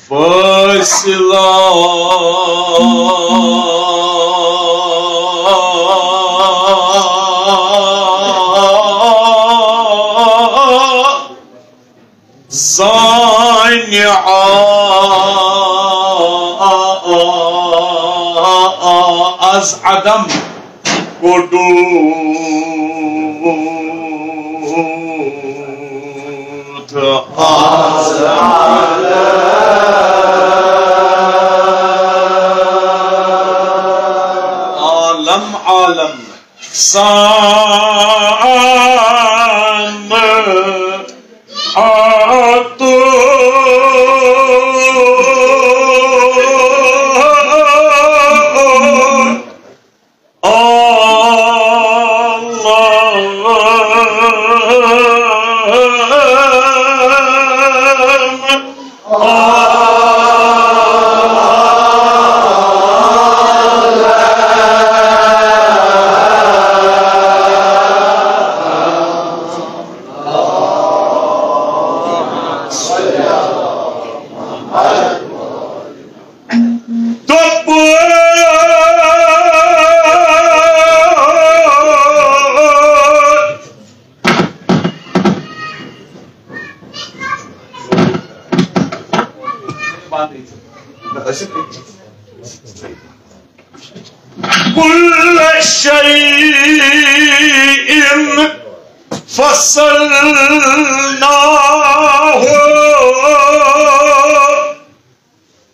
فاصلہ از عدم قدوت از عالم عالم سان آتو كل شيء فصلناه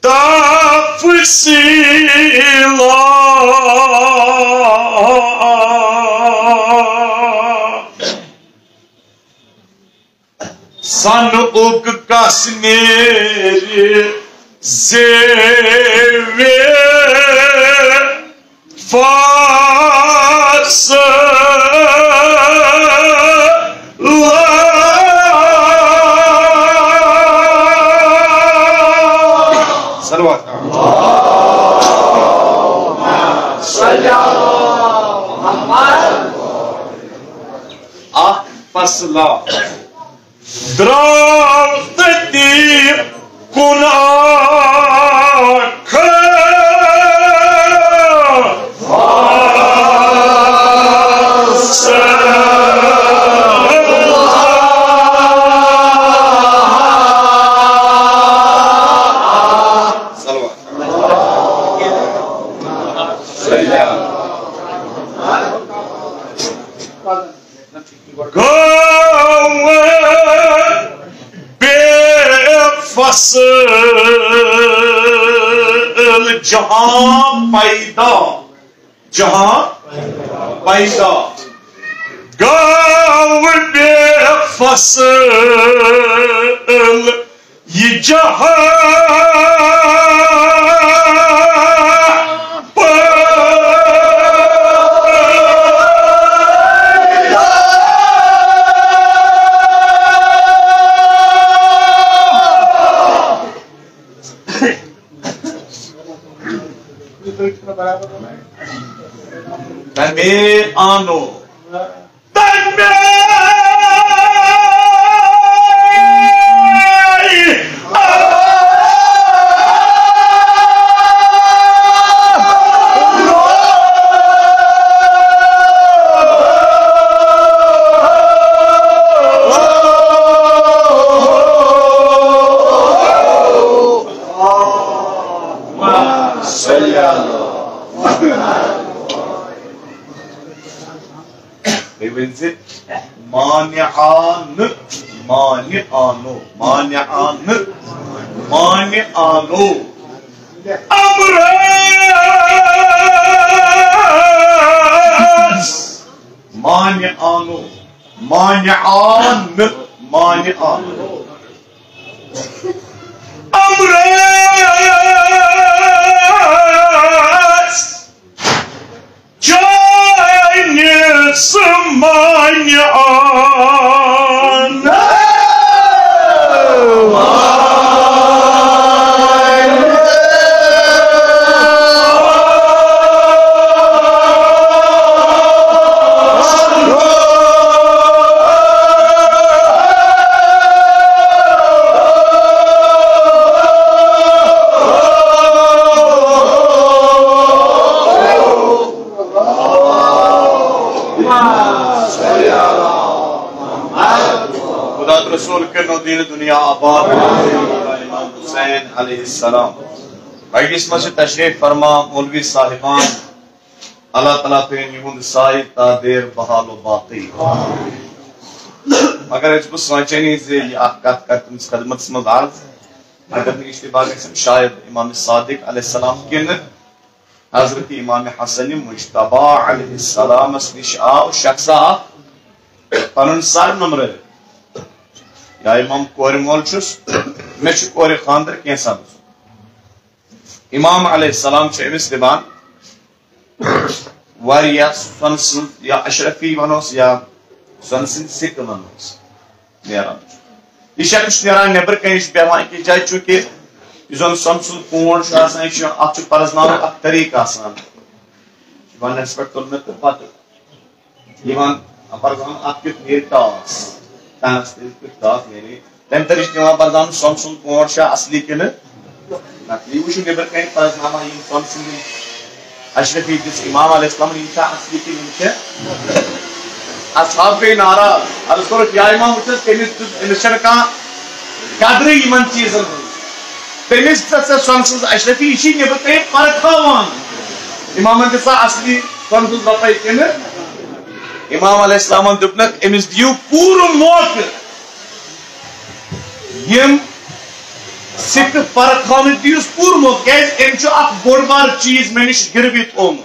تفصيلا سنؤك كاسمير زيوي صلوات فصلا درافتي كناك جہاں پیدا گاو بے فصل یہ جہاں میں آنو مانعانو امراس مانعانو امراس جانس مانعان دین دنیا آباد امام حسین علیہ السلام بھائی مجھ تشریف فرما مولوی صاحبان اللہ تعالیٰ تین یہند سائی تا دیر بحال و باقی مگر اس کو سوچنی سے یہ آقات کرتے اس خدمت سے مدارز اگر نہیں اشتباہ گئے شاید امام صادق علیہ السلام کے ند حضرت امام حسن مجتبہ علیہ السلام اس نشاء و شخصہ پنن سر نمبر یا امام کور مول چھس میں چھ کور خاندر کیسا امام علیہ السلام چھ امس دبان واریا سنسل یا اشرفی ونوس یا سنسل سک ونوس نیران یہ شخص نیران نبر کنش بیوان کی جائے چونکہ یزن سنسل پونڈ چھو آسان یہ اچھ پرزناو اک طریق آسان ون ایسپیکٹ تل میں تو پاتر یہ پرزناو اک کت نیر ٹاس تانس تیر ٹاس نیری تم ترش نیوان پرزناو سنسل پونڈ چھو اصلی کن نقلی وشو نبر کنش پرزناو یہ سنسل اشرفی جس امام علیہ السلام نے انشاء اصلی کی نمشہ اصحاب کے نعرہ عرض کرو کیا امام اچھس تیمیشن کا قدری ایمن چیزن تیمیش سے سنسز اشرفی اسی نے بکے پرکھاوان امام انتسا اصلی سنسز بطائی کنے امام علیہ السلام دبنک امیز دیو پور موقع یم سکھ پرکھاوان دیوس پور موقع کیز امچو اک بڑبار چیز میں نش گروی تھوم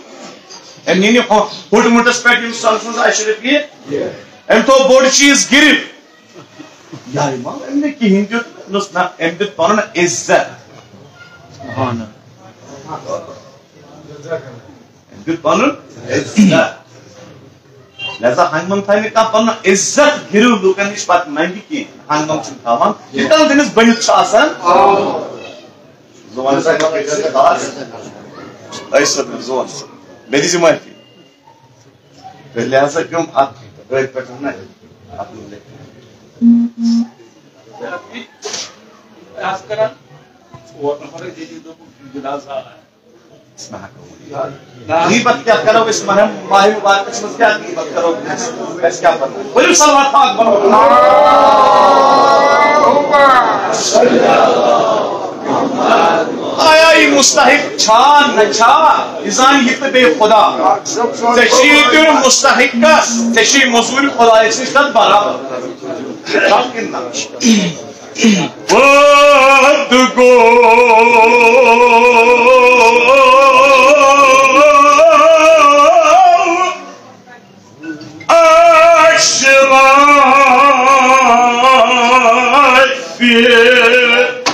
ام نینی ہوٹ موٹس پیٹ یم سنسز اشرفی ام تو بڑ چیز گرو یا امام ام نے کی ہندو نس نا ام دت پنن عزت ام دت پنن عزت لہذا ہنگمن تھانے کا پنن عزت گرو لوکن نش پت منگی کی ہنگمن چھ تھاوان یتن دنس بنت چھ آسان زوان سے کا عزت دار ایسا زوان میری ذمہ ہے لہذا کیوں آپ غیر پٹھنا ہے آپ نے آپ کرا وہ ہمارے جی دو جنازہ ہے غیبت کیا کرو اس ماہ مبارک اس میں کیا غیبت کرو اس کیا پتہ کوئی صلوات پاک بنو آیا یہ مستحق چھا نہ چھا ازان یہ بے خدا تشریح مستحق کا تشریح مزور خدا اس سے برابر وقت گو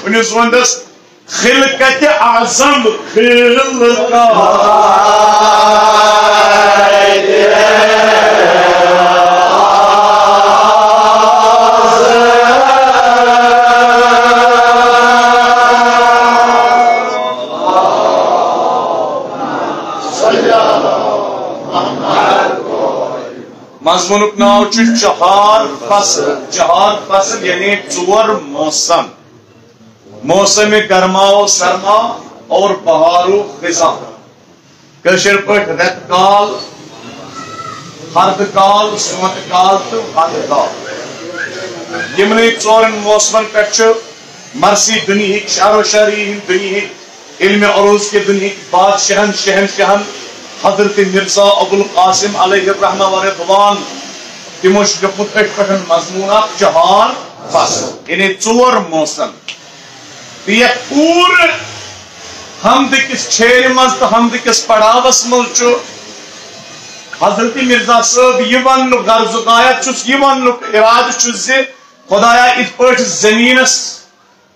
ونس وندس خلقت اعظم خلقت مضمونک ناو چھ چہار فصل یعنی ژور موسم موسم گرما و سرما اور بہار و خزاں کشر پٹ رت کال ہرد کال سونت کال تو ہند کال یمن ژورن موسمن پہ مرسی دنہک شہر و شہری دنہک علم عروض کے دنہک بادشاہن شہنشاہن حضرت مرزا ابو القاسم علیہ الرحمہ و رضوان تمو دپت ات پہ مضمون چہار فصل یعنی ژور موسم یہ پور حمد کس چھیل مز تو حمد کس پڑاوس مز حضرت مرزا صاحب یہ ون غرض غایت چھس یہ ون ارادہ چھس زِ خدایا ات پہ زمینس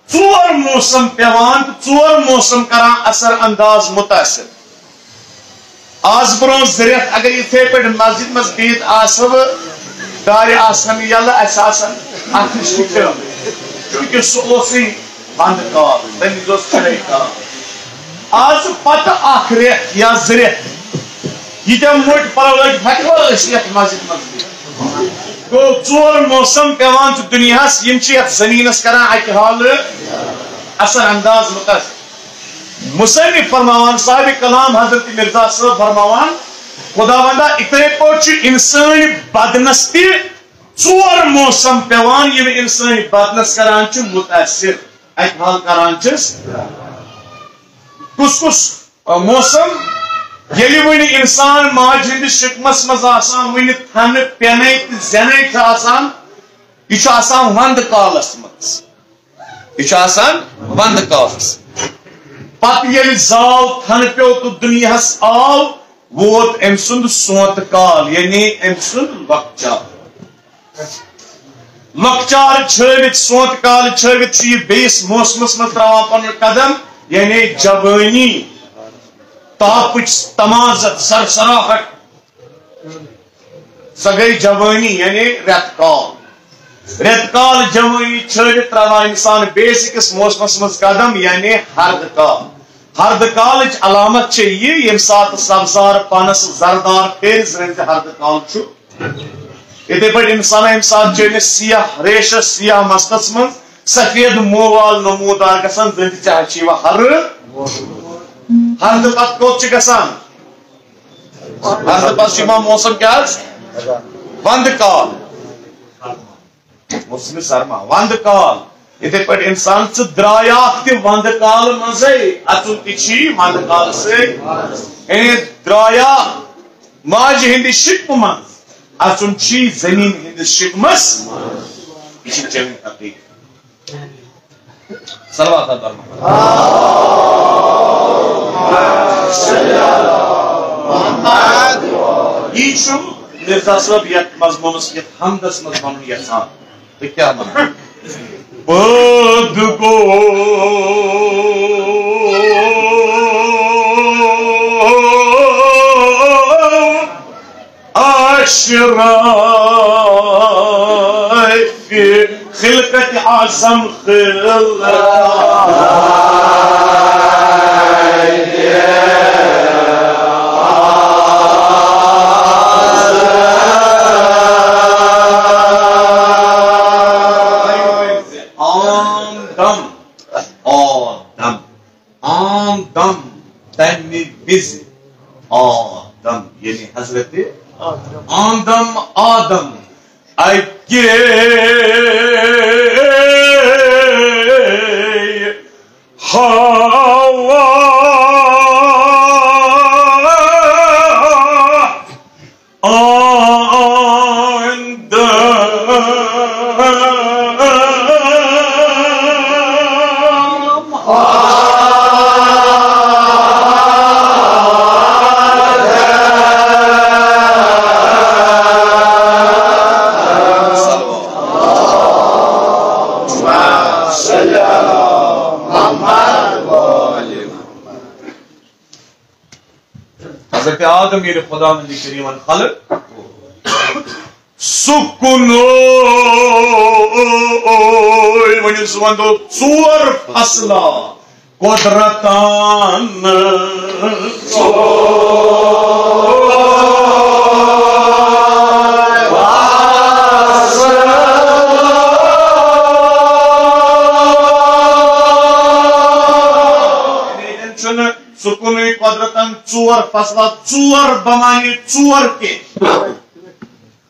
ژور موسم پیوان ژور موسم کران اثر انداز متاثر آز برون ذریعت اگر اتھے پہ مسجد مز بہت آسو دار آسن یل اس آسن ات نش چونکہ سہ بند کال تمہ چڑے کال آج پتہ اخ ریت یا زریت یہ موٹ پلو لگ ہیکو یت مسجد مز گو ژور موسم پیوان دنیا یت زمینس کران اکہ حال اثر انداز متاثر مصنف فرماوان صاحب کلام حضرت مرزا صاحب فرماوان خداوندا اتنے پوچھ انسان بدنس تہ ژور موسم پیوان یم انسان بدنس کران چھ متاثر اک حال کران چھس کس کس موسم یلی ون انسان ماج ہندس شکمس مز آسان ون تھن پینے تو زینے چھ آسان یہ آسان وند کالس مز یہ آسان وند کالس پتہ یل زال تھن پیو تو دنیاس آو ووت ام سند سونت کال یعنی ام سند لکچار چھوت سونت کال چھوت یہ بیس موسمس مز تراوان پن قدم یعنی جوانی تاپچ تمازت سرسراہٹ سہ گئی جوانی یعنی ریت کال جوانی چھوت تراوان انسان بیس اکس موسمس مز قدم یعنی ہرد کال علامت یہ یم سات سبزار پانس زردار پھر ہرد کال اتھے پہ انسان یم سات چلس سیاہ ریشس سیاہ مستس من سفید موال نمودار گسان زند چاہے ہرد پت کوت گسان ہرد پت موسم کیا وند کال موسم سرما وند کال اتھے پہ انسان درایا وند کال مزے اچن تھی وند کال سے درایا ماج ہند شکم من اچن زمین ہندس شکمس یہ چین حقیقت صلوات یہ مرزا صاحب یت مضمونس یت حمدس مز ون یژھان تو کیا من بد گو اشراف خلقت اعظم آدم یعنی حضرت آدم اگے ہوا حضرت آدم یہ خدا نبی کریم خلق سکنو ونیو سوندو ژور فصلا قدرتان سکنوی قدرتن ژور فصلا ژور بمانی ژور کے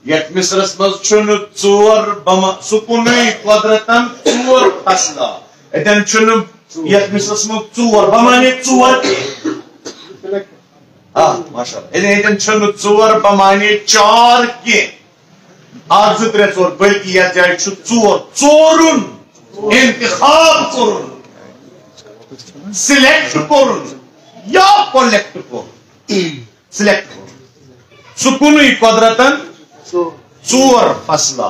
یت مصرس مز چھن ژور بما سکنوی قدرتن ژور فصلا اتن چھن یت مصرس مز ژور بمانی ژور کے ماشاءاللہ اتن چھن ژور بمانی چار کے آج ترے ژور بلکہ یت جائے چھ ژور ژورن انتخاب کرن سلیکٹ کرن یا کولیکٹ کو سلیکٹ کو سکنوی قدرتن ژور فصلا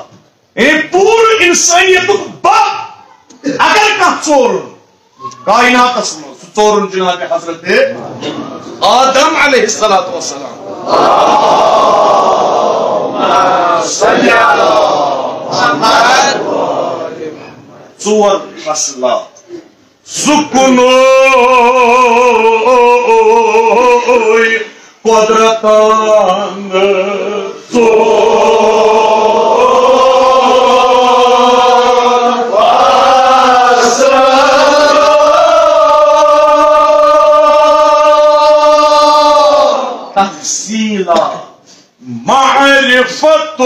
پور انسانیت باپ اگر کھانا ژور کائنات ژور جناب حضرت آدم علیہ الصلوۃ والسلام ژور فصلا سکنو قدرتان تفصیلا معرفتک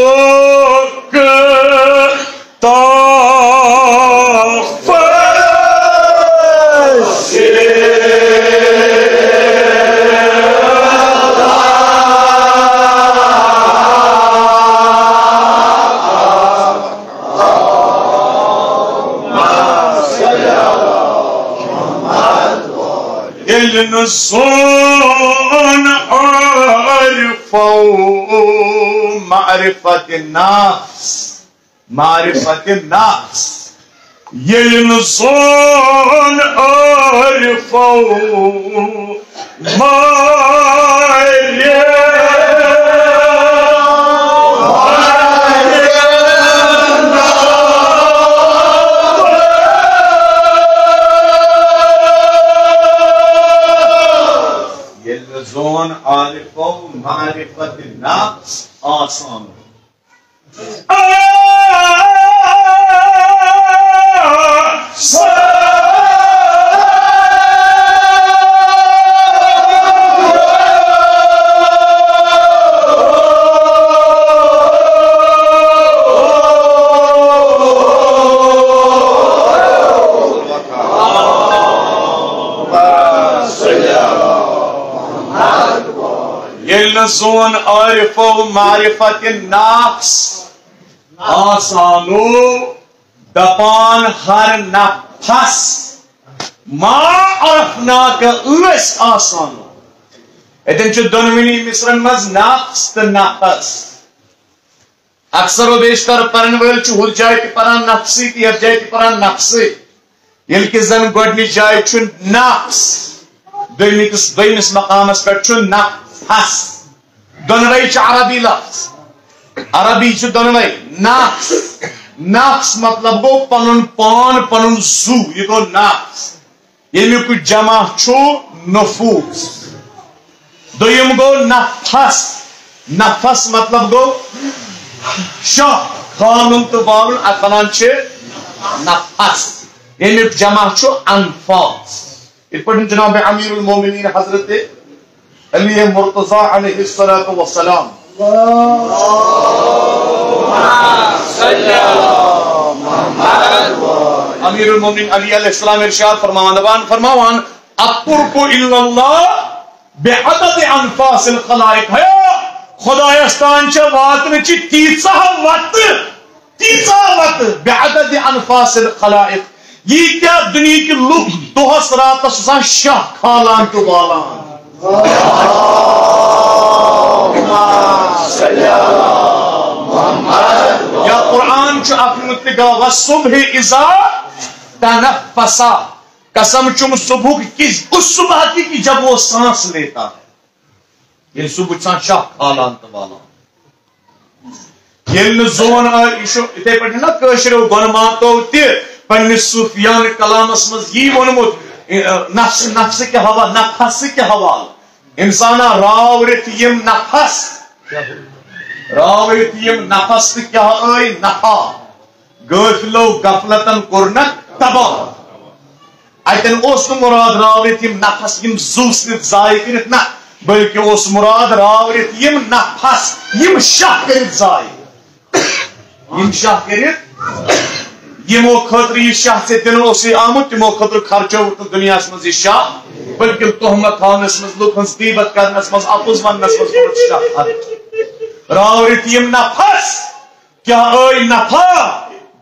يلن زون عرفوا معرفة النفس معرفة النفس يلن زون عرفوا يلزون عارفوا معرفة النفس آسان يلزون عارفوا معرفة النفس آسانو دپان ہر نفس ما عرفناک اس آسانو اتن چھ دونونی مصرن مز نفس تو نفس اکثر و بیشتر پرن ول چھ ہر جائے تی پران نفسی تی ہر جائے تی پران نفسی یل کہ زن گوڈنی جائے چھ نفس دویمس مقامس پر چھ نفس دونوئی چھ عربی لفظ عربی چھ دونوئی نفس نفس مطلب گو پنن پان پنن زو یہ گو نفس یہ میں کچھ جمع چھو نفوس دویم گو نفس نفس مطلب گو شاہ خانم تو باون اتنان چھ نفس یہ میں جمع چھو انفاس اس پر جناب امیر المومنین حضرت علی مرتضی علیہ الصلوۃ والسلام امیر المومنین علی علیہ السلام ارشاد فرماوان الطرق الا اللہ بعدد انفاس الخلائق ہے خدایستان چھ واتن چھ تیسا وقت بعدد انفاس الخلائق یہ کیا دنیا کی لوگ دوہس راتس سان شاہ کھالان تو بالان یا قرآن چھ اپنے متگا والصبح اذا تنفسا قسم چم صبح کی اس صبح کی جب وہ سانس لیتا ہے یہ صبح سان شاہ کھالان تو بالان یہ زون اتھے پہ نا کشرو گنماتو تی پنس صوفیان کلامس مز یہ ونمت نفس کے حوال نفس کے حوال انسانا راورت یم نفس راورت یم نفس کیا آئی نفا غافلو غفلتن کرنک تباہ ایتن اس مراد راورت یم نفس یم زوسنت زائی کرت نا بلکہ اس مراد راورت یم نفس یم شاہ کرت زائی یم شاہ کرت یمو خاطر یہ شاہ سے دنوں سے آمد تمو خاطر خرچو دنیا مز یہ شاہ بلکہ تہمت تھانس مز لوکن غیبت کرنس مز اپوز ونس مز شاہ راورت یم نفس کیا آئی نفع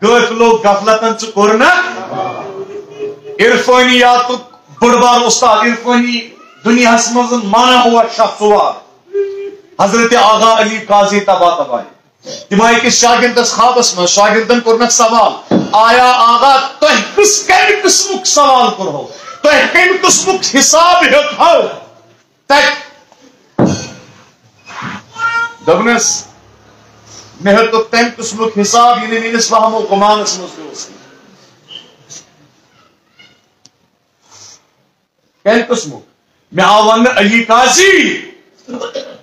غافلو غفلتن چھ کرنا عرفانیات بڑبار استاد عرفانی دنیا مز مانا ہوا شاہ سوار حضرت آغا علی قاضی تبا تبائی تمہیں کس شاگردس خوابس میں شاگردن کرنک سوال آیا آغا تہ کس کم قسمک سوال کرو تہ کم قسمک حساب ہو تک دبنس مہر تو تم قسمک حساب یعنی میرس وہم و گمانس مز کم قسمک میں آون علی قاضی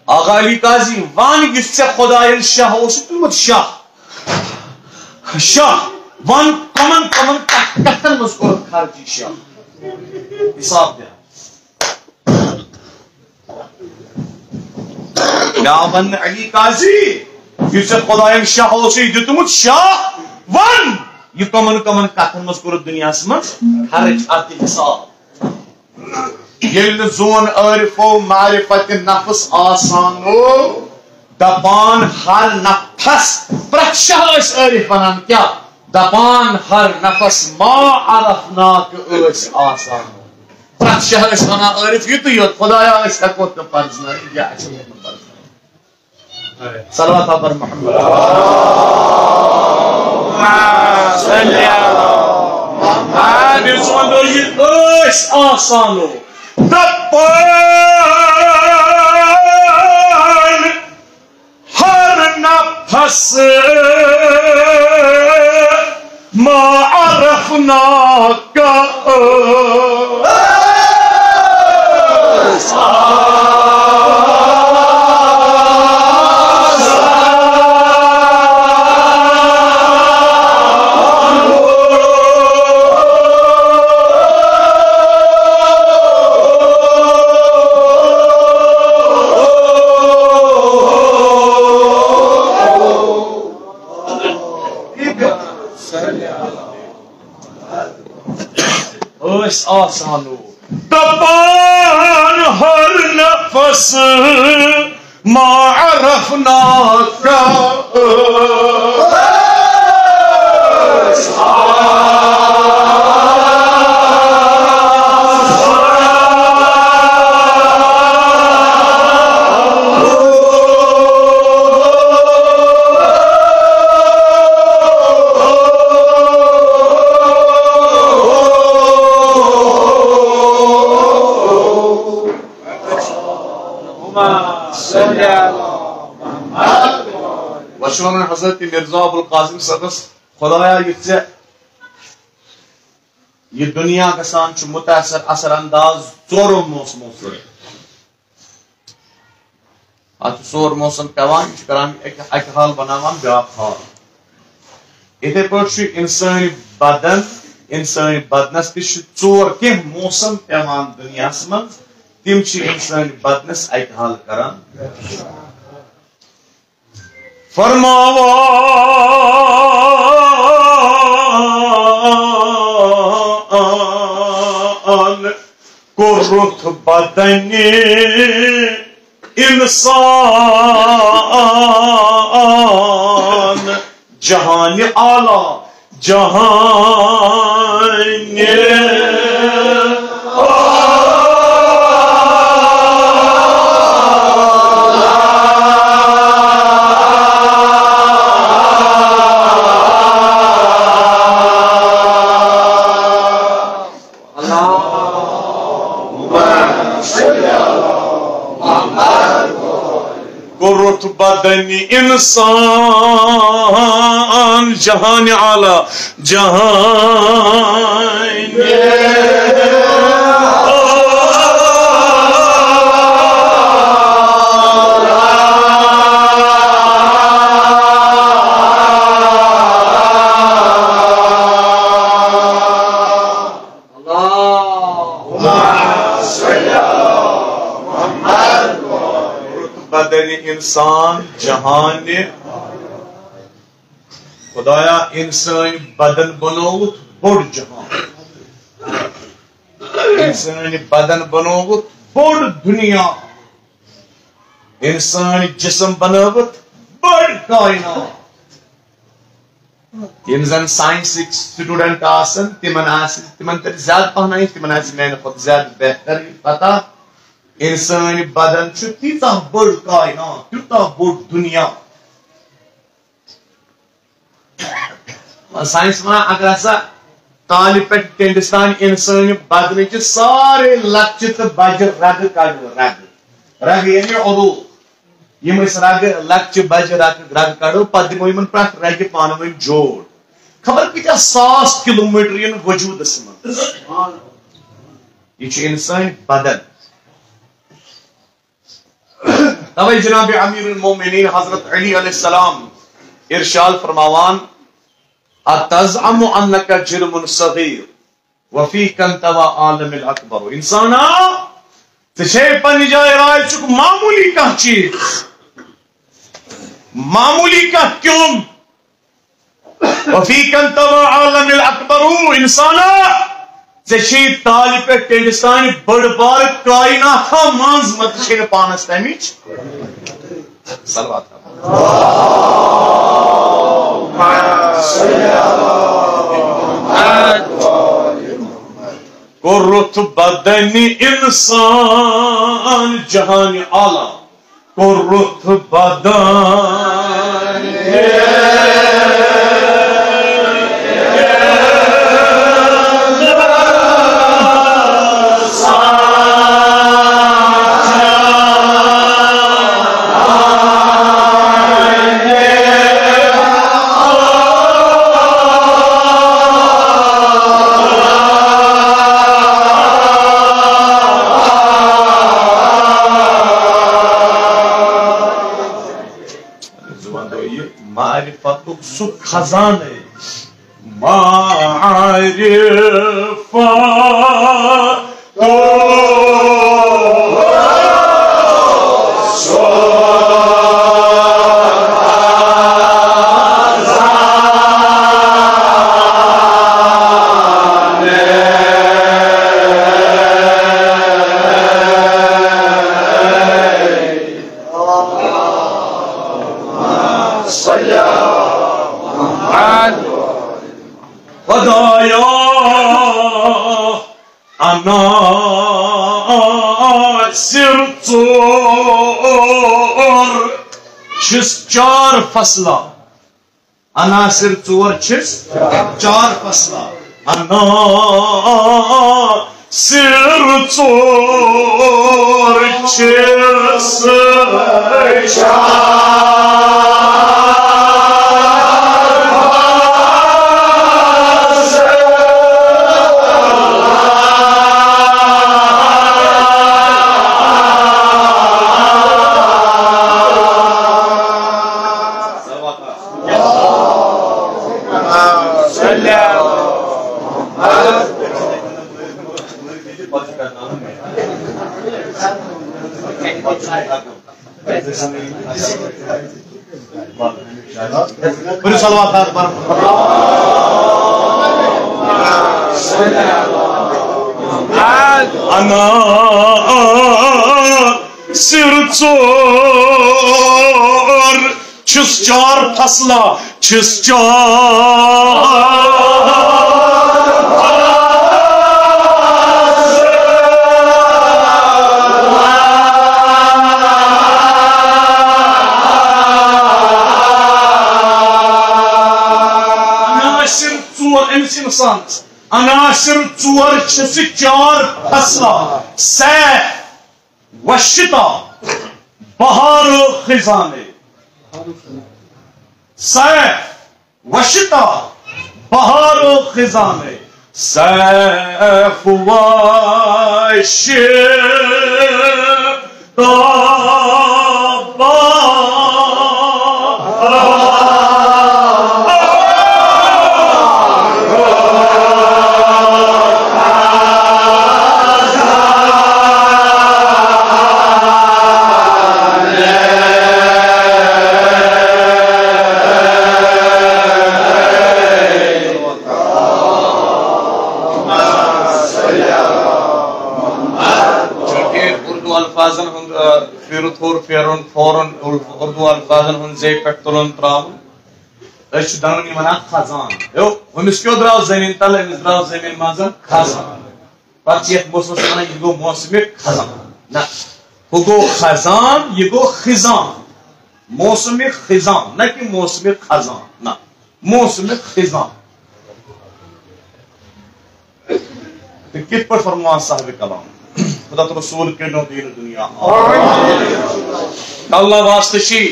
آغا علی قاضی وان جس سے خدای شاہ اس تمت شاہ شاہ وان کمن کتن مذکور خارجی شاہ حساب دیا یاون علی قاضی جس سے خدای شاہ اس تمت شاہ وان یہ کمن کتن مذکور دنیا میں خرچ آتی حساب یل زون عارفو معرفت نفس آسانو دپان ہر نفس پرت شاہ اس عارف بنان کیا دپان ہر نفس ما عرفناک اس آسانو ات شہرس ونان عارف یُتُے یوت خدایا أسۍ ہٮ۪کوتھ نہٕ پرزنٲیِتھ یا اَسہِ ہٮ۪کوتھ نہٕ پرزنٲیِتھ صلوات بر محمد آسانو دپان ہر نفس ما عرفناك آسانو دپان ہر نفس ما عرفناك وشون حضرت مرزا ابوالقاسم صدس خدایا یہ دنیا گسان متاثر اثر انداز ژورو موسمو سۭتۍ اتھ ژور موسم پیوان کران اکہ حال بناوان بیاکھ حال اتھے پٲٹھۍ انسٲنی بدنس تہِ چھِ ژور کینٛہہ موسم پیوان دنیاہس منٛز تم انسان بدنس اکہ حال کران فرمان کرت بدن انسان جہان اعلی جہان بدن انسان جہان اعلی جہان انسان جہان خدایا انسان بدن بنوت بوڑ جہان انسان بدن بنوت بوڑ دنیا انسان جسم بنوت بڑ کائنات یم زن سائنسک سٹوڈنٹ آسن تمن تر زیادہ پہن تمن میانہ کھۄتہٕ زیادہ بہتر پتہ انسان بدن تیتا بڑ کائنات تیوتا بڑ دنیا سائنس ونان اگر ہسا تالہِ پٮ۪ٹھ ٹینڈس تان انسان بدن چہ سارے لکچہ تو بجہ رگ کڑو رگ یعنی عضو یم رگ لکچہ بجہ رگ کڑو پتہ دمو یمن پرٛٮ۪تھ رگہ پانہٕ ؤنۍ جوڑ خبر کۭتیاہ 100 کلومیٹر ین وجودس منٛز یہ چھ انسان بدن توے جناب امیر المومنین حضرت علی علیہ السلام ارشاد فرماوان اتزعم انک جرم صغیر وفیک انتوا عالم الاکبر انسانا ژے پننہِ جایہِ راے چھُکھ معمولی کانٛہہ چیز معمولی کانٛہہ کیوٚم وفیک انتوا عالم الاکبر انسانا ژے تالہِ پٮ۪ٹھ ٹینڈس تانۍ بٔڑ بار کائنات منٛز مت چھے نہٕ پانس تمِچ صلوات قرة بدن انسان جهان اعلى قرة بدن معرفتك سو خزانه خدایا عناصر ژور چھس چار فصلہ عناصر ژور چھس چار فصلہ عناصر ژور چھس پوری صلوات پر عناصر ژور چھس چار فصلہ چھس عناصر ژور چھس چار فصلہ سیف وشتا بہار و خزانے سیف وشتا بہار و خزانے سیف وشتا فوراً اردو الفاظن ہن زی پہ تلن تراؤن دونوں ونان خزان امس کیو درو زمین تل امس درو زمین مزن خزان پتہ یہ موسمس ونان یہ گو موسم خزان نہ ہو گو خزان یہ گو خزان موسم خزان نہ کہ موسم خزان نہ موسم خزان کت پہ فرمان صاحب کلام خدا رسول کے نو دین دنیا اللہ واسطے شی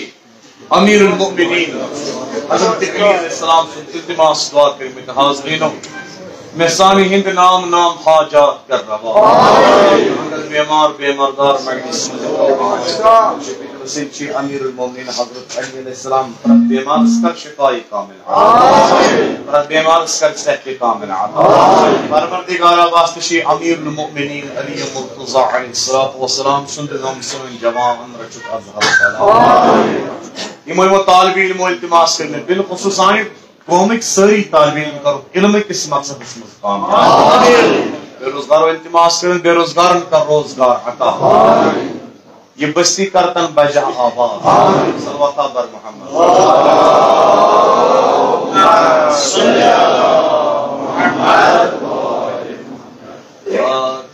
امیر المؤمنین حضرت علیہ السلام سے التماس دعا کریں حاضرینوں میں سانی ہند نام حاجات کر رہا ہوں بیمار بیماردار مجلس سنچی امیر المؤمنین حضرت علی علیہ السلام پر بیمار اسکر شفائی کامل پر بیمار اسکر صحت کامل پروردگارہ واسطے شی امیر المؤمنین علی مرتضی علیہ السلام سند نام سن جوان رچت اظہر یہ طالب علم التماس کرنے بالخصوص قومک ساری طالب علم کرو علم کس مقصد اس مقام بے روزگار التماس کرن بے روزگارن کا روزگار عطا یہ بستی کرتن بجا آباد صلوات بر محمد صلی اللہ محمد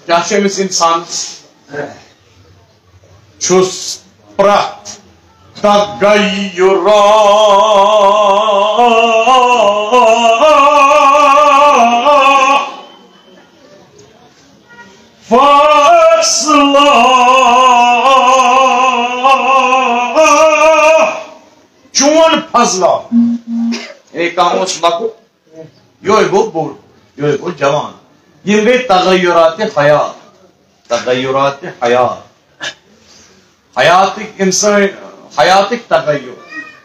کیا چھُ أمِس اِنسانس چھُس پرٛٮ۪تھ تغیُّرا فاصلہ چون فضلہ کام اوس لۄکُٹ یہوے گوٚو بوٚڑ یہوے گوٚو جوان یِم گٔے تغیُرات حیات تغیُرات حیات حیاتٕکۍ اِنسان حیاتٕکۍ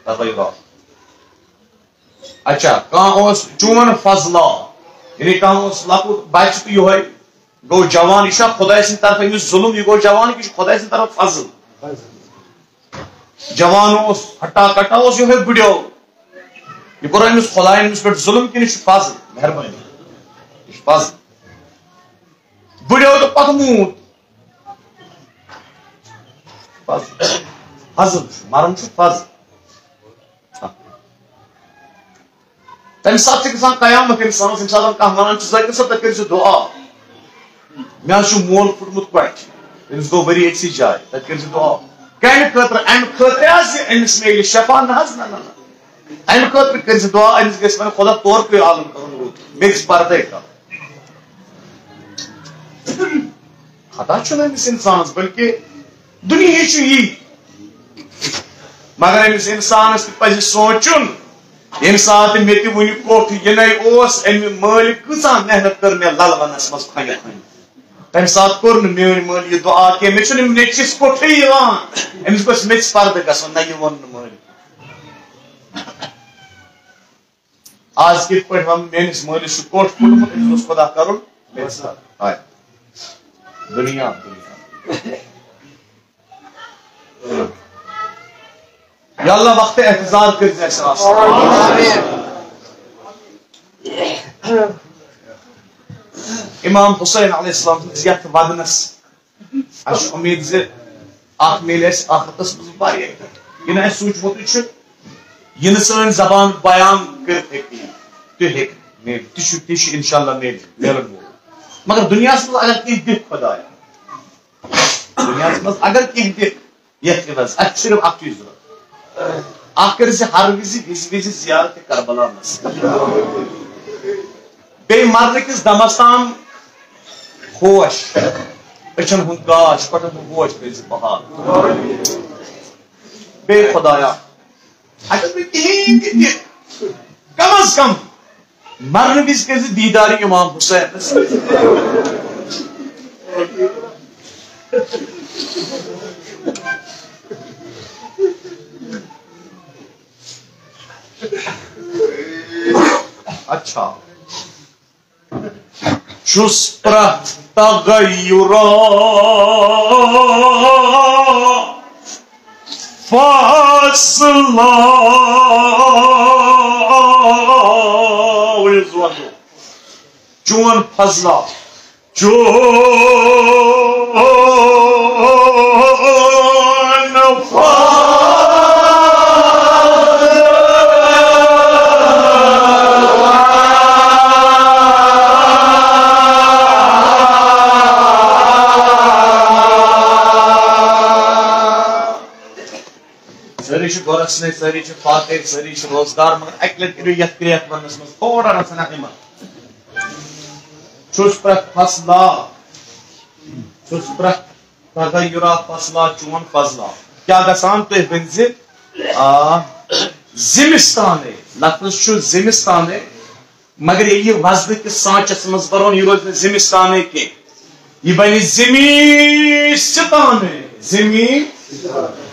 تغیُرات اچھا کانٛہہ اوس چون فضلہ یعنی کانٛہہ اوس لۄکُٹ بچہِ تہٕ یہوے گوٚو جوان یہِ چھا خۄداے سٕنٛدِ طرفہٕ أمِس ظُلم یہِ گوٚو جوان یہِ چھُ خۄداے سٕنٛدِ طرفہٕ فضل جوان اوس ہٹا کٹا اوس یہوے بٕڈیو یہ کوٚر أمِس خۄدایَن أمِس پٮ۪ٹھ ظُلم کِنہٕ یہِ چھُ فضل مہربٲنی یہِ چھُ فضل بٕڈیو تہٕ پتہٕ موٗد فضل چھُ مرُن چھُ فضل تمہِ ساتہٕ چھِ گژھان قیامت اِنسانس ییٚمہِ ساتہٕ کانٛہہ ونان چھُ ذٲکِر صٲب تُہۍ کٔرۍ زِ دُعا مےٚ حظ چھُ مول پھُٹمُت کۄٹھِ تٔمِس گوٚو ؤری أکسٕے جایہِ تتہِ کٔرۍ زِ دُعا کمہِ خٲطرٕ امہِ خٲطرٕ حظ زِ أمِس میلہِ شفا نہ حظ نہ امہِ خٲطرٕ کٔرۍ زِ دُعا أمِس گژھِ وۄنۍ خۄدا تورکُے عالم کرُن روٗد مےٚ گژھِ پردے کرُن خطا چھُنہٕ أمِس اِنسانس بٔلکہِ دُنیا چھُ یی مگر أمِس اِنسانس تہِ پزِ سونٛچُن ییٚمہِ ساتہٕ مےٚ تہِ وُنہِ کوٚٹھ یِنَے اوس امہِ مٲلۍ کۭژاہ محنت کٔر مےٚ للونس منٛز کھنہِ کھنہِ تمہِ ساتہٕ کوٚر نہٕ میٲنۍ مٲلۍ یہِ دُعا کینٛہہ مےٚ چھُنہٕ نیچوِس کوٹھٕے یِوان أمِس گوٚژھ میٚژِ پردٕ گژھُن نہ یہِ ووٚن نہٕ مٲلۍ آز کِتھ پٲٹھۍ وَنہٕ میٲنِس مٲلِس چھُ کوٹھ پھُٹمُت أمِس گوٚژھ خۄدا کرُن دُنیا یا اللہ وقت احتضار کٔرۍ زِ اَسہِ آسان امام حسین علیہ السلام سٕنٛدِس یتھ ودنس اَسہِ چھُ اُمید زِ اکھ میلہِ اَسہِ آخرتس منٛز واریاہ یہِ نہٕ اَسہِ سوٗنٛچمُتٕے چھُ یہِ نہٕ سٲنۍ زبان بیان کٔرِتھ ہیٚکہِ تہِ ہیٚکہِ میلہِ تہِ چھُ انشاء اللہ میلن وول مگر دُنیاہس منٛز اگر کینٛہہ دِکھ خۄدایا دُنیاہس منٛز اگر کینٛہہ دِکھ یتھ عوض اَسہِ چھُ صرف اکھ چیٖز ضروٗرت اکھ کٔرۍ زِ ہر وِزِ زیارتِ کربلا منٛز بیٚیہِ مرنٕکِس دمس تام ہوش أچھن ہُنٛد گاش کۄٹھن ہُنٛد ہوش کٔرۍ زِ بحال بیٚیہِ خۄدایا اگر نہٕ کِہیٖنۍ تہِ دِکھ کم از کم مرنہٕ وِزِ کٔرۍ زِ دیٖدارِ امام حُسینس اچھا چھُس پرٛٮ۪تھ تغیُرا فاصلہ چون فضلہ سٲری چھِ گۄرَسنٕے سٲری چھِ فاتح سٲری چھِ روزگار مگر اَکہِ لَٹہِ کٔرِو یَتھ کرٛیکھ وَننَس منٛز تھوڑا رژھنا ہِمت چھُس پرٛٮ۪تھ فصلہ چھُس پرٛٮ۪تھ تغیُرا فصلہ چون فضلہ کیٛاہ گژھان تُہۍ ؤنۍ زِ زِمِستانے لفظ چھُ زِمِستانے مگر ییٚلہِ یہِ وزنہٕ کِس سانچس منٛز بَرون یہِ روزِ نہٕ زِمِستانے کینٛہہ یہِ بَنہِ زِمیٖستانے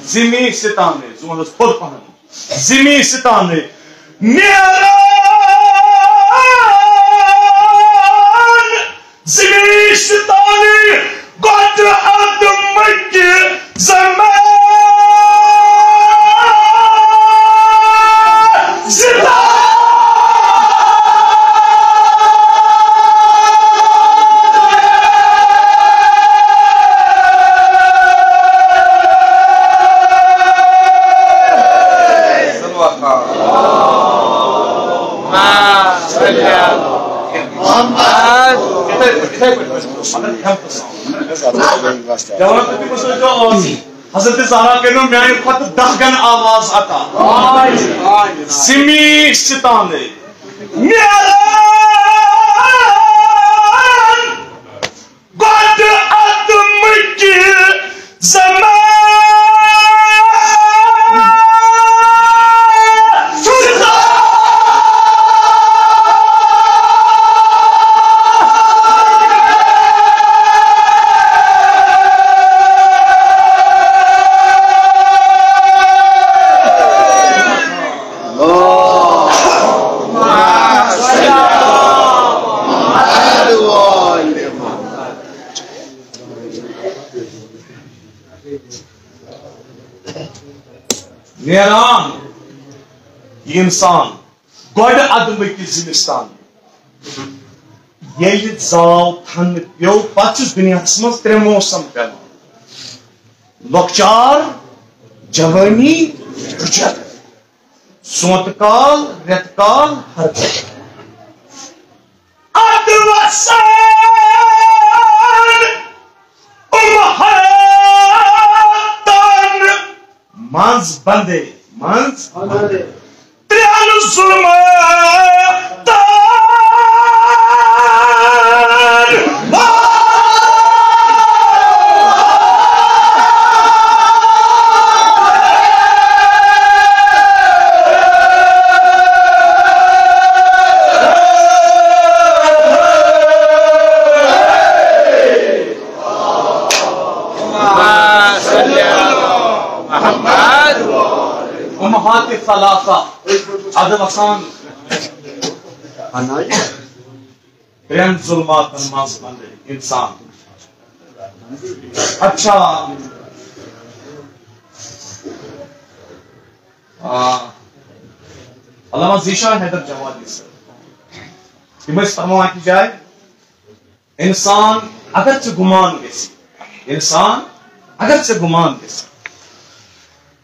زِمی ستانے زون اوس تھوٚد پہن زِمی ستانے نیران زِمی ستانے گۄڈٕ اَدمٕکہِ زمان محمد حضرت زہرا کرنو میانہ کھوتہ 10 گن آواز عطا سمی ستانے میران گوڈ ادمک زمان نیران یہ انسان گوڈ ادم کی زمستان یل زاو تھن پیو پتہ دنیا مز 3 موسم پیوان لۄکچار جوانی رجت سونت کال رت کال ہر منز بندے منز ترٛیٚن ظلماتن امہات ثلاثہ عدد آسان 3 ظلماتن مز بندے انسان اچھا علامہ ذیشان حیدر جوادی سے تم فرمان کی جائے انسان اگر سے گمان گژھِ انسان اگر سے گمان گژھِ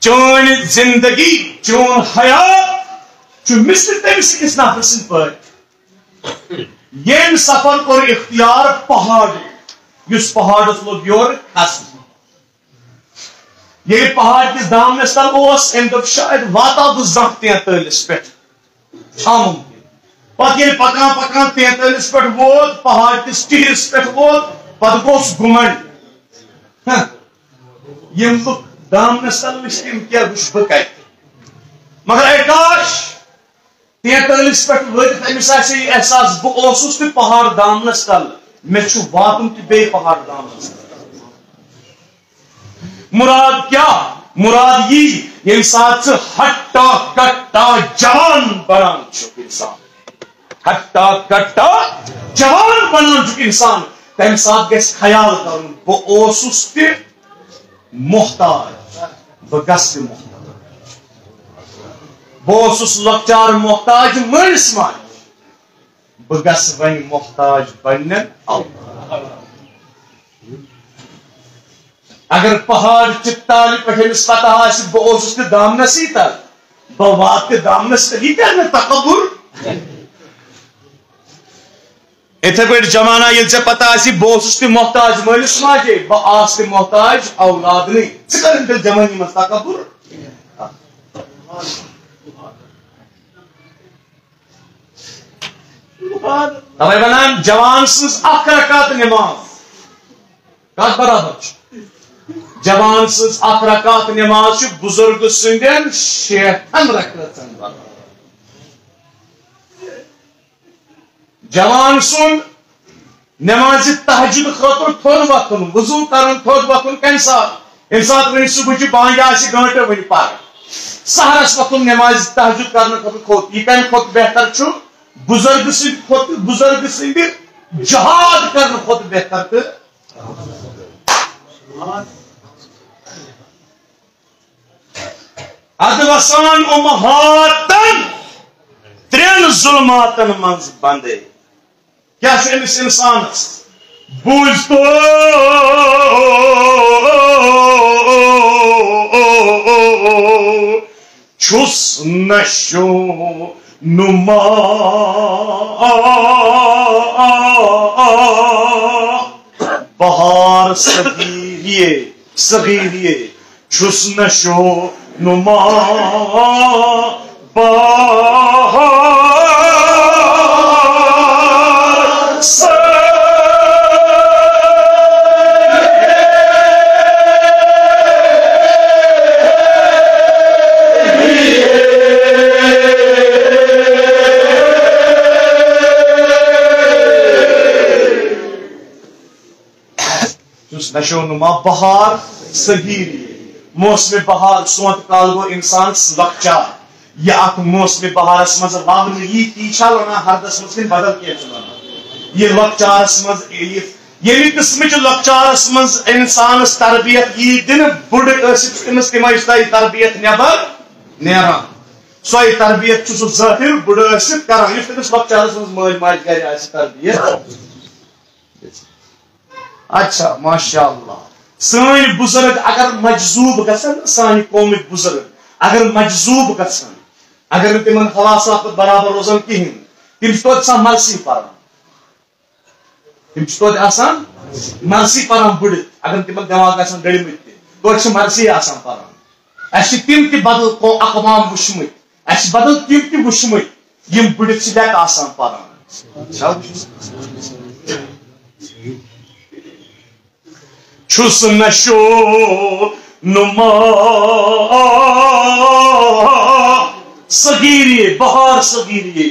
چون زندگی چون حیات چھ مثل تمس کس نفر سند پٲٹھۍ یم سفر کور اختیار پہاڑ اس پہاڑس لوگ یور کھسن یہ پہاڑ کس دامنس تل اوس ام دپ شاید واتا بہ زانٛہہ 43 پٮ۪ٹھ ناممکن پتہٕ ییٚلہِ پکان پکان 43 پٮ۪ٹھ ووت پہاڑ کس ٹہرس پٮ۪ٹھ ووت پتہٕ گوس گمنڈ یم لُکھ دامنس تل وچھ تم کیا وچھ بہ کتہ مگر اے کاش 43 پٮ۪ٹھ وٲتِتھ أمِس آسہِ یہِ احساس بہٕ اوسُس تہِ پہاڑ دامنس تل مےٚ چھُ واتُن تہِ بیٚیہِ پہاڑ دامنس تل مراد کیا مراد یی ییٚمہِ ساتہٕ ژٕ ہٹا کٹا جوان بنان چھُکھ انسان ہٹا کٹا جوان بنان چھُکھ انسان تمہِ ساتہٕ گژھِ خیال کرُن بہٕ اوسُس تہِ محتاج بہ گژھٕ تہِ محتاج بہ اوسُس لۄکچار محتاج مٲلِس ماجہِ بہ گژھٕ وۄنۍ محتاج بننٮ۪ن اللہ اگر پہاڑ چہِ تالہِ پٮ۪ٹھ أمِس پتہ آسہِ بہ اوسُس تہِ دامنسٕے تل بہ واتہٕ دامنس تل یہِ کر مےٚ تکبُر اتھے پٲٹھۍ جمانہ ییٚلہِ ژےٚ پتہ آسی بہ اوسُس تہِ محتاج مٲلِس ماجے بہ آس تہِ محتاج اولادنٕے ژٕ کر تیٚلہِ جوانی منٛز تکبُر توے ونان جوان سٕنٛز اکھ رکعت نماز کتھ برابر چھُ جوان سٕنٛز اکھ رکعت نماز چھُ بزرگ سٕنٛدٮ۪ن 60 رکعتن برابر جوان سن نماز تہجد خاطر تھوٚد وۄتھُن وضو کرن تھوٚد وۄتھُن کمہِ ساتہٕ ییٚمہِ ساتہٕ وۄنۍ صبحٕچہِ بانٛگہِ آسہِ گٲنٛٹہٕ وۄنۍ پر سحرس وۄتھُن نماز تہجد کرنہٕ خٲطرٕ کھوٚت یہِ کمہِ کھۄتہٕ بہتر چھُ بزرگ سٕنٛدِ کھۄتہٕ بزرگ سٕنٛدِ جہاد کرنہٕ کھۄتہٕ بہتر تہٕ ادوسان امہاتن 3 ظلماتن منٛز بندے کیا چھُ أمِس انسانس بوٗزۍ تو چھُس نشو نما بہار صغیریے صغیریے چھس نشو نما بہار نشو نما بہار صغیری موسم بہار سونت کال گو انسان لکچار یہ اک موسم بہارس مز لبن یہ تیچھا ونان ہردس مز بدل کی یہ لکچارس مز یمہ قسم لکچارس مز انسانس تربیت یہ دن بڑ تمس تم تربیت نبر نیران سو تربیت سہ ظاہر بڑ کران تمس لکچارس مز ماج ماج گر تربیت اچھا ماشاء اللہ سن بزرگ اگر مجذوب گژھن سان قومک بزرگ اگر مجذوب گژھن اگر تمن خلاصات برابر روزان کہین تم آسان مرسی پران تم آسان مرسی پران بڑھ اگر تمن دماغ آسان ڈڑمت تہ مرسی آسان پران اس تم تہ بدل اقوام وچھمت اس بدل تم تہ وچھمت یم بڑھ لیک آسان پران چھس نشو نما صغیریے بہار صغیریے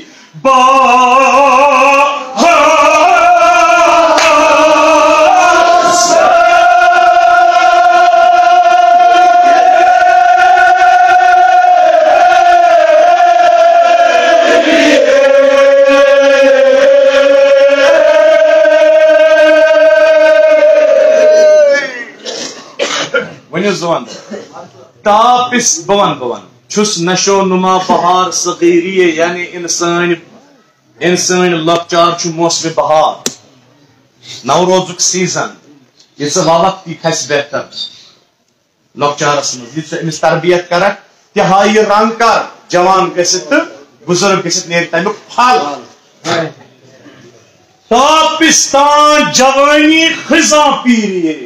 تاپس بون چھس نشو نما بہار صغیریے یعنی انسان لکچار چھ موسم بہار نوروزک سیزن یہ ولک تی کھس بہتر لکچارس مز یہ امس تربیت کرک تہ ہائی رنگ کر جوان گھت تو بزرگ گھت نیر تمیک پھل تاپستان جوانی خزاں پیریے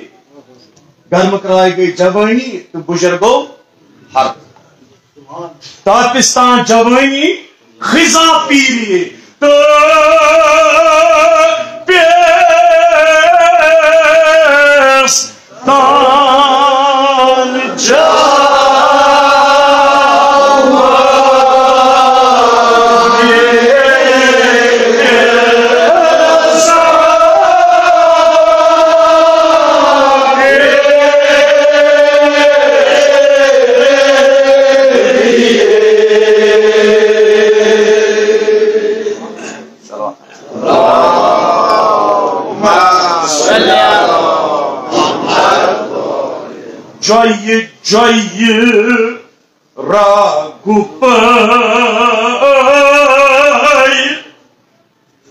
گرم کرائے گئی جوانی تو گزر گو ہر تاپستان جوانی خزاں پیریے تو پیستان جای جای راگوپای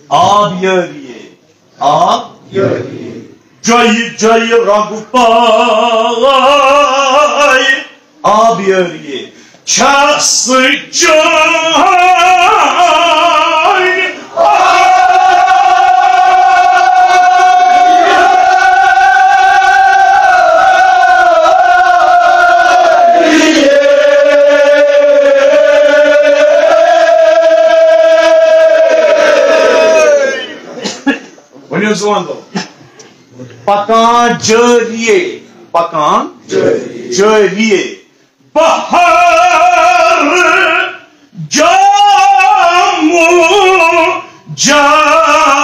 آب یاریے آب یاریے جای جای راگوپای آب یاریے چھس جای پکان جاریے پکان جاریے بہار جامو جاری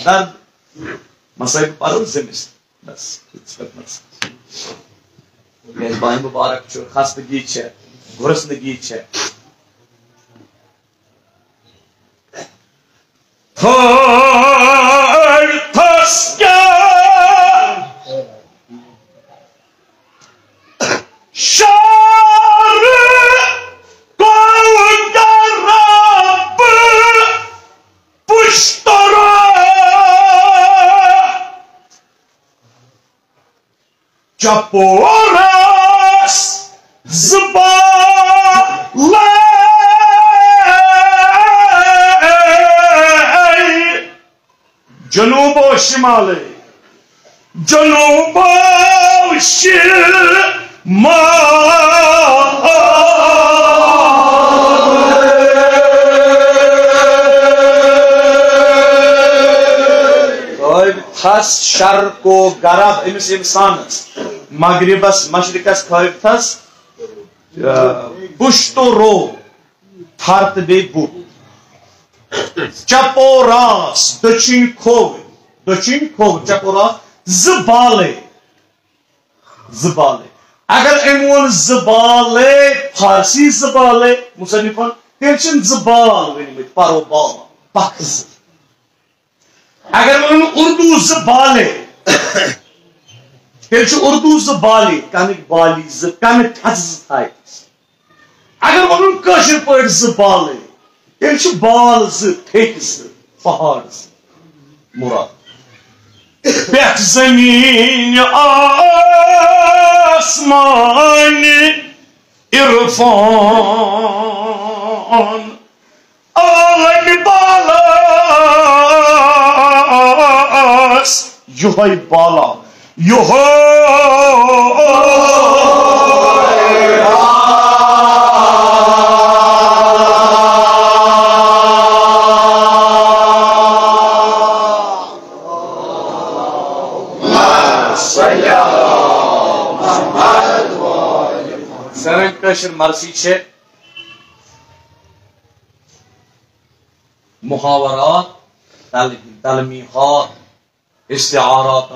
درد مسائل پرو زمس بس بھائی مبارک خستگی گرسنگی شار کو رب پشتر چپورس زبال جنوب و شمال جنوب و تھس شرق و غرب امس انسانس مغربس مشرقس خٲیب تھس پشت و رو تھر تو بی بُت چپو راس دچھن کھوور چپو راس زبالے اگر ام وون زبالے فارسی زبالے مصنفن تیل چھن زبال ونمت پرو بال پکھ اگر ون اردو زبالے تیل چھ اردو زبالے کمک بالی کمک تھز تھائے اگر ون کٲشر پٲٹھۍ زبالے تیل چھ بال ٹھیکہ پہاڑ مراد پٮ۪ٹھ زمین آسمان عرفان آن بالاس یہوے بالا کٲشِر مرثی چھِ محاورات تلمیحات استعارات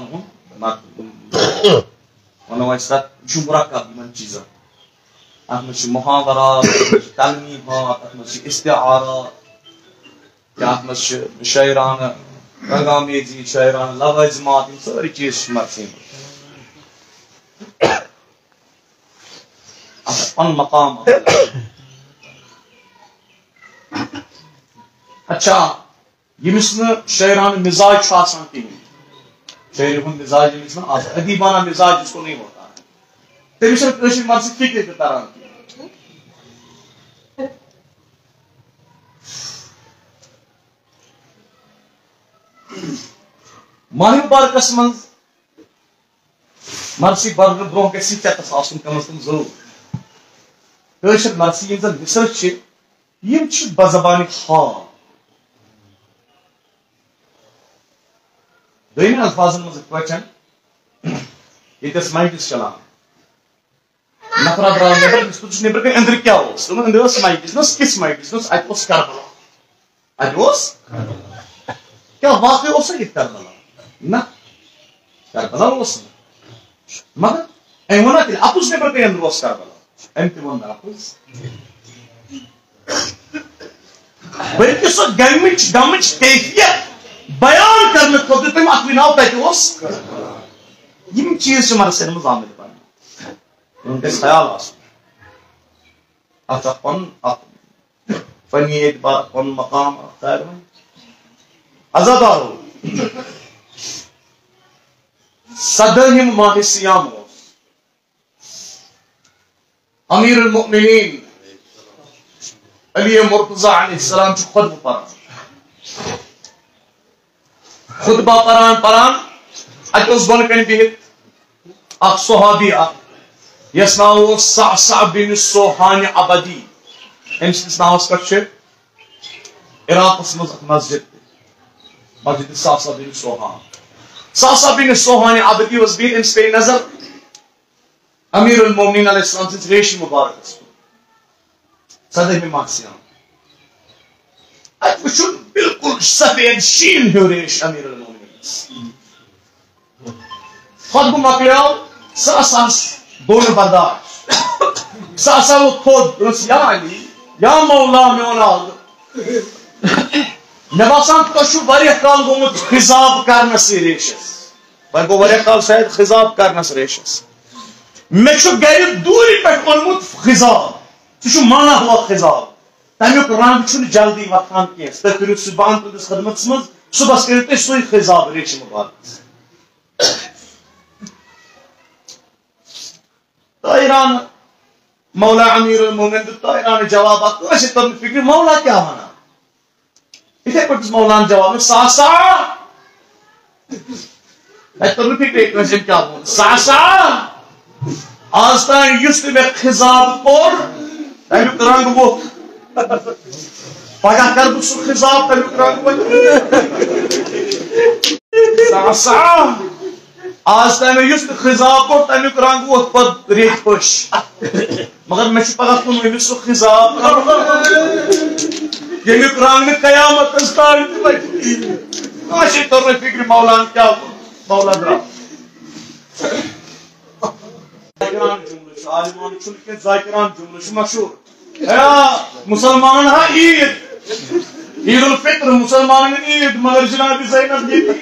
ونو أسۍ تتھ چھُ مرکب یِمن چیٖزن اتھ منٛز چھِ محاورات تلمیحات اتھ منٛز چھِ استعارات یا اتھ منٛز چھِ شاعرانہٕ رنگامیزی شاعرانہٕ لوازمات یِم سٲری چیٖز چھِ مرثی پن مقام اچھا یمس ن شاعران مزاج آسان کہیں شاعر ہند مزاج یمس ن ادیبانہ مزاج جس کو نہیں ہوتا ہے تمس کشیر مرضی فکر تہ تران ماہ مبارکس من مرثی برن برو گژھِ چتس آسن کم از کم ضرور کٲشِر مرثی یم زن مصر چھِ یم چھِ بزبانِ حال دوٚیمہِ الفاظن منٛز یِتھ پٲٹھۍ ییٚتٮ۪س مایکس چلان نفرا درٛاو نٮ۪بر أمِس پوٚژھ نٮ۪برٕ کَنۍ أنٛدرٕ کیٛاہ اوس دوٚپُن أنٛدرٕ ٲس مایکس نس کِژھ مایکس نس اَتہِ اوس کربلا اَتہِ اوس کیٛاہ واقعہٕ اوسا ییٚتہِ کربلا نہ کربلا اوس نہٕ مگر أمۍ ووٚنا تیٚلہِ اَپُز نٮ۪برٕ کَنۍ أنٛدرٕ اوس کربلا أمۍ تہِ ووٚن نہٕ اَپُز بلکہِ سۄ غمٕچ کیفیت بیان کرنہٕ خٲطرٕ تٔمۍ اکھ وناو تَتہِ اوس یِم چیٖز چھِ مرثین منٛز آمٕتۍ پَرنہٕ یِمن گژھِ خیال آسُن اتھ چھُ پنُن اکھ فنی اعتبار پنُن مقام عزادارو سدہم ماہ سیام اوس امیر المؤمنین علی مرتضی علیہ السلام چھُ خطبہ پران خطبہ پران اتہ اوس بۄنہٕ کَنہِ بِہِتھ اکھ صحابی اکھ یس ناو اوس صعصع بن صوحان عبدی أمۍ سٕنٛدِس ناوس پٮ۪ٹھ چھِ عراقس منٛز اکھ مسجد مسجد صعصع بن صوحان صعصع بن صوحان عبدی اوس بِہِتھ أمِس پیٚیہِ نظر امیر المومنین علیہ السلام سٕنٛدِس ریشہِ مُبارکس سدہمہِ ماہ سیام اتہِ وٕچھُن بالکل سفید شیٖن ہیوٗ ریش امیر المومنینس خطبہٕ مۄکلیو سُہ آسان گوٚو نہٕ برداشت سُہ ہسا ووٚتھ تھوٚد دوٚپُس یا علی یا مولا میون عالم مےٚ باسان تۄہہِ چھُو واریاہ کال گوٚمُت خِضاب کرنس ریشس وۄنۍ گوٚو واریاہ کال شاید خِضاب کرنس ریشس میں گر دوری پہ اونمت خضاب سہ مانا ہوا خضاب تمیک رنگ جلدی وتھان کی تھی کرو صبح تہندس خدمت مز صبح کرو تھی سوئی خضاب ریش مبارک طاہران مولا امیر المومنین طاہران جواب تم فکر مولا کیا ونا اتھے پہ مولان جواب ساسا تم فکر کیا ساسا آج تین اس میں خضاب کور تمیک رنگ ووت پگہ کر بہ سہ خضاب تمیک رنگ ووت ساسا آج تین اس خضاب کور تمیک رنگ ووت پت ریت پش مگر میں پگہ کن امس سہ خضاب یمیک رنگ قیامت تان تر فکر مولان کیا مولا درا ذاکران جملہ عالمان ذاکران جملہ مشہور مسلمان ہاں عید عید الفطر مسلمان عید مگر جناب زینب یہ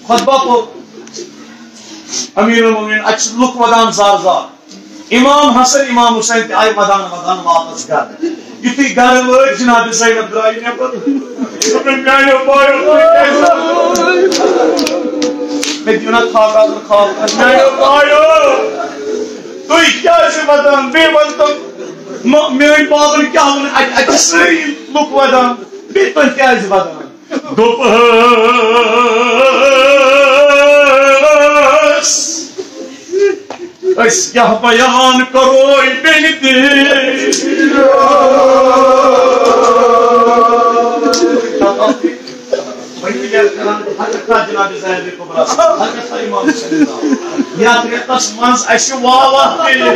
خطبہ کو امیر المومنین اچھ لک ودان زار زار امام حسن امام حسین تی آئی مدان واپس گھر یتھی گھر وٲتۍ جناب زینب درٛایہِ نٮ۪بر میانیو بایو مےٚ دِیِو نا خاکات میانیو بایو تُہۍ کیٛاہ چھِو ودان بیٚیہِ ون تِم میٲنۍ بابن کیٛاہ ووٚن اَتہِ چھِ سٲری لُکھ ودان بیٚیہِ تُہۍ کیٛازِ ودان دوٚپہَس أسۍ کیٛاہ بیان کَروے بیٚنہِ تہِ جناب زینب کبریٰ حضرت امام حسین یتھ ریتس مز اسہ واوا بیٚنہِ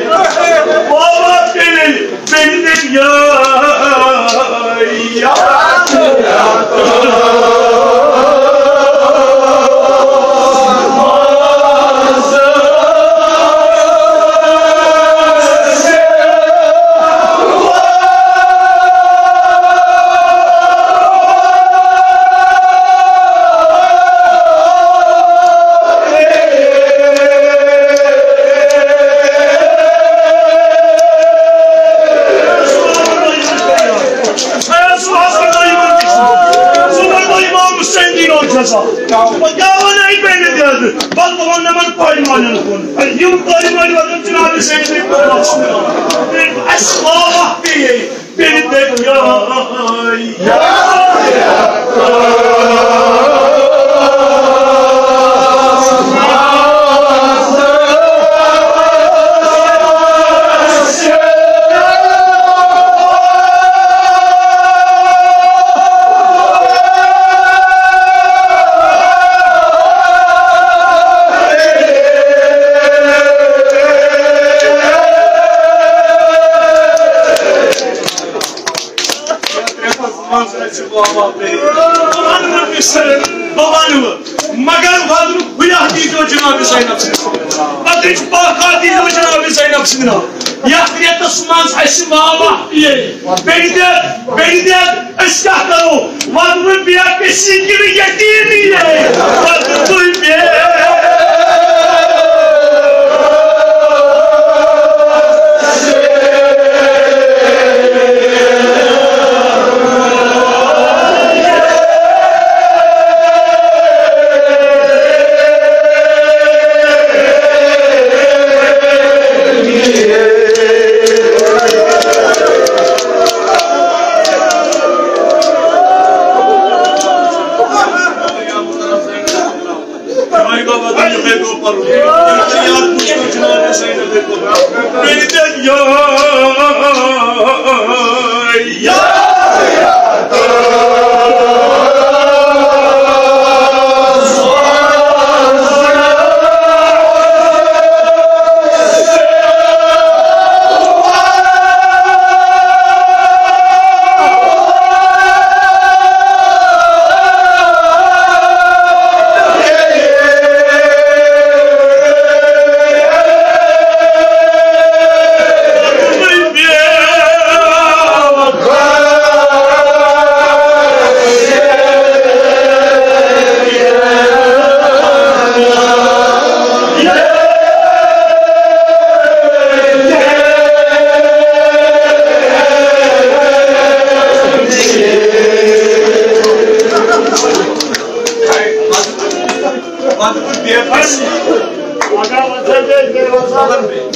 Badbu Devasi.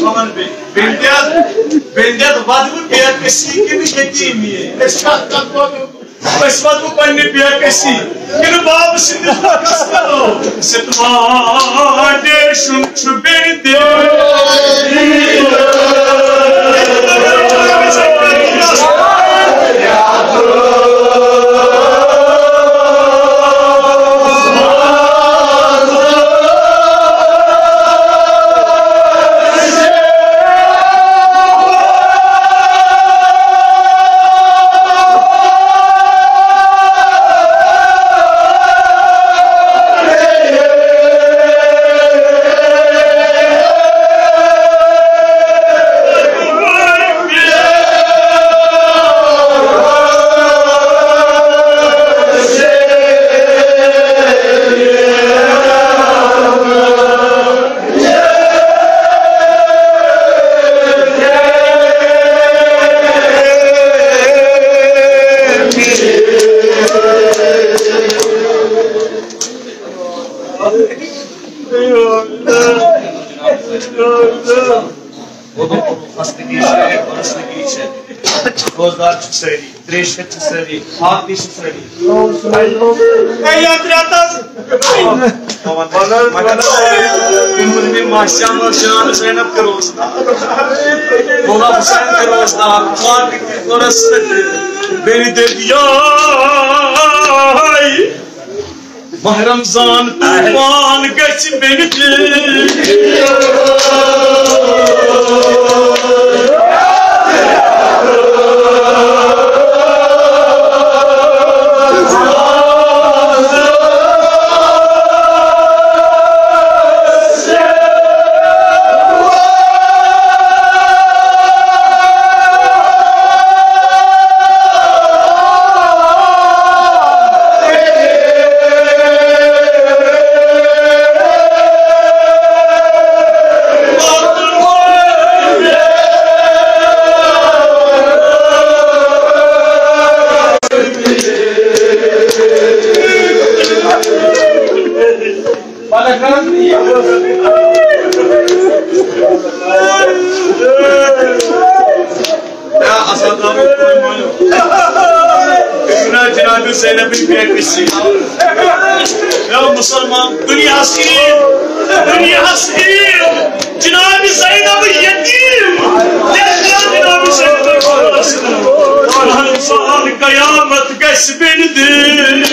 Aman Bey. Bendiat Badbu Devasi kimi yetimi. Mas Badbu panni Devasi. Kinu babu sindi kaskalo. Setmade şunçu bende. Rozlar çıksaydı, dreşke çıksaydı, halk dişi çıksaydı. Ey yatratas! Umur bir mahşam var, şanı Zeynep kırılsın. Mola Hüseyin kırılsın. Kuan bir orası beni dedi yay. Mahramzan tufan geçin beni dedi. Zeynep'in büyükmesi. Ya Müslüman, dünyası Cenab-ı Zeynep'i yedim. Tekrar Cenab-ı Zeynep'i korumasın. Allah'ın sağlık kıyamet geçsi benidir.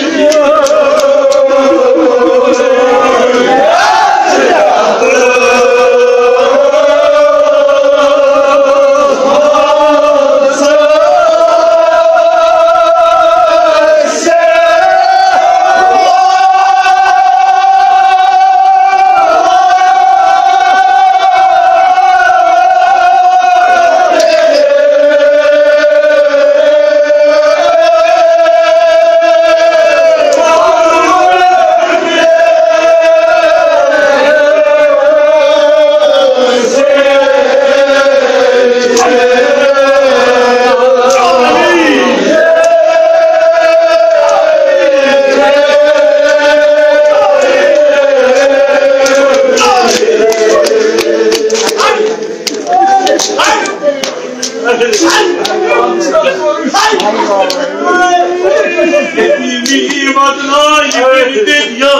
Yetimi adına yedirdim ya.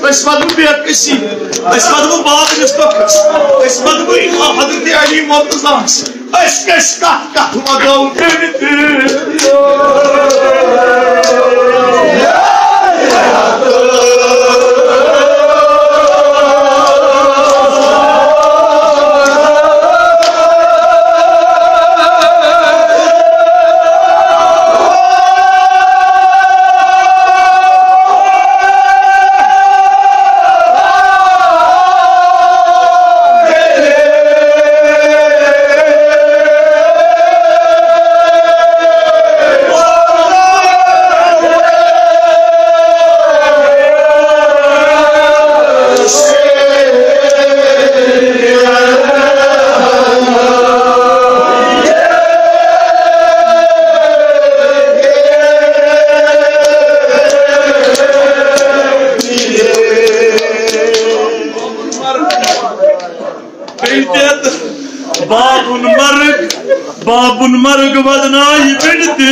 اس وقت بےکسی اس وقت باب نسبت اس وقت حضرت علی مرتضی اس کس کت مگو بابن مرگ بدنائی بڑھتے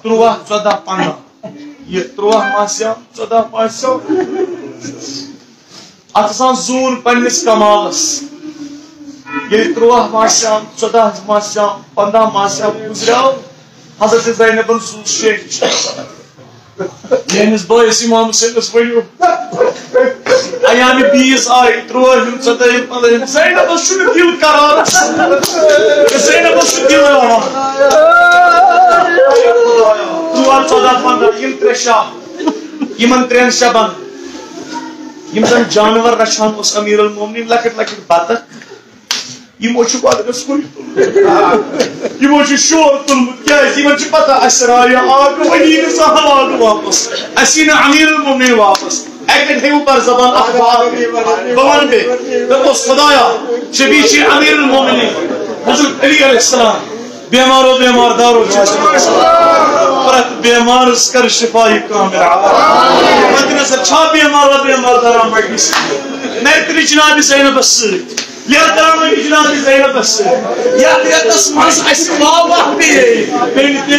تروہ ژۄدہ پندہ یہ تروہ ماسیا ژۄدہ پانٛژھ اتھ آسان زوٗر پننس کمالس ییٚلہِ تروہ ماسیا ژۄدہ ماسیا پندہ ماسیا گزریو حضرت زینبن سوز شیخ میٲنِس بٲیِس امام حُسینس ؤنِو ایامِ بیٖس آیہِ تروہِم ژۄدہِم پندہِم زینبس چھُنہٕ دِل کران زینبس چھُ دِل راوان تروہ ژۄدہ پندہ یم ترٛےٚ شب یمن ترٛٮ۪ن شبن یم زن جانور رچھان اوس امیر المومنین لۄکٕٹۍ لۄکٕٹۍ بطخ یمو چھُ بدنس کُن یمو چھُ شور تُلمُت کیازِ یمن چھُ پتہ اسہِ راے آگ وۄنۍ یی نہٕ سۄ حوالہٕ واپس اسہِ یی نہٕ امیر المومنین واپس اکہِ لٹہِ ہیٚیِو بر زبان اکھ بات بہٕ ونہٕ بیٚیہِ دوٚپُس خدایا شبی چھِ امیر المومنین حضرت علی علیہ السلام بیمارو بیمار دارو پرت بیمارس کر شفای کامل مد نظر چھا بیمارو بیمار داران بڑھنس محتری جناب زینبس سۭتۍ لیت درامٕتۍ جناب زینبس سۭتۍ یتھ رٮ۪تس منٛز اسہِ واوہ پیٚیہِ بیٚنہِ تہِ